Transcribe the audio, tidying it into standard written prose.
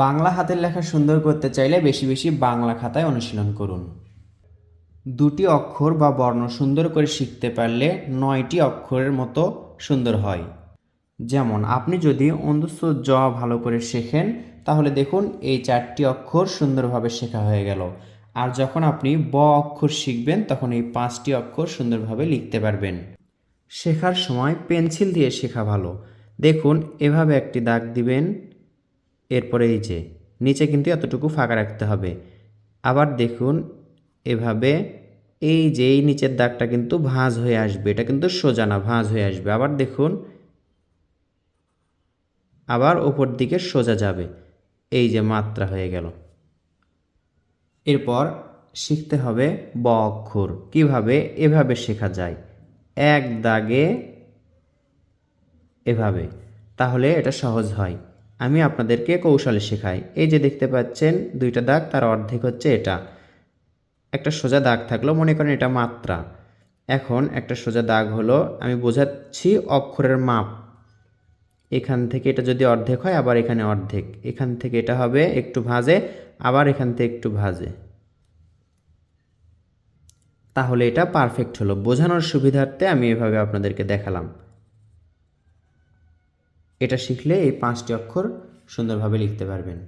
বাংলা হাতের লেখা সুন্দর করতে চাইলে বেশি বেশি বাংলা খাতায় অনুশীলন করুন। দুটি অক্ষর বা বর্ণ সুন্দর করে শিখতে পারলে ৯টি অক্ষরের মতো সুন্দর হয়। যেমন আপনি যদি অন্তস্থ জ ভালো করে শেখেন তাহলে দেখুন এই 4টি অক্ষর সুন্দরভাবে শেখা হয়ে গেল। আর যখন আপনি ব অক্ষর শিখবেন তখন এই 5টি অক্ষর সুন্দরভাবে লিখতে পারবেন। শেখার সময় পেন্সিল দিয়ে শেখা ভালো। দেখুন এভাবে একটি দাগ দিবেন, এরপরে এই যে নিচে কিন্তু এতটুকু ফাঁকা রাখতে হবে। আবার দেখুন এভাবে এই যে এই নিচের দাগটা কিন্তু ভাঁজ হয়ে আসবে, এটা কিন্তু সোজা না, ভাঁজ হয়ে আসবে। আবার দেখুন আবার ওপর দিকে সোজা যাবে, এই যে মাত্রা হয়ে গেল। এরপর শিখতে হবে ব অক্ষর কীভাবে, এভাবে শেখা যায় এক দাগে এভাবে, তাহলে এটা সহজ হয়। আমি আপনাদেরকে কৌশলে শেখাই। এই যে দেখতে পাচ্ছেন দুইটা দাগ, তার অর্ধেক হচ্ছে এটা। একটা সোজা দাগ থাকলো, মনে করেন এটা মাত্রা। এখন একটা সোজা দাগ হলো, আমি বোঝাচ্ছি অক্ষরের মাপ। এখান থেকে এটা যদি অর্ধেক হয়, আবার এখানে অর্ধেক, এখান থেকে এটা হবে একটু ভাঁজে, আবার এখান থেকে একটু ভাঁজে, তাহলে এটা পারফেক্ট হলো। বোঝানোর সুবিধার্থে আমি এভাবে আপনাদেরকে দেখালাম। এটা শিখলে এই 5টি অক্ষর সুন্দরভাবে লিখতে পারবেন।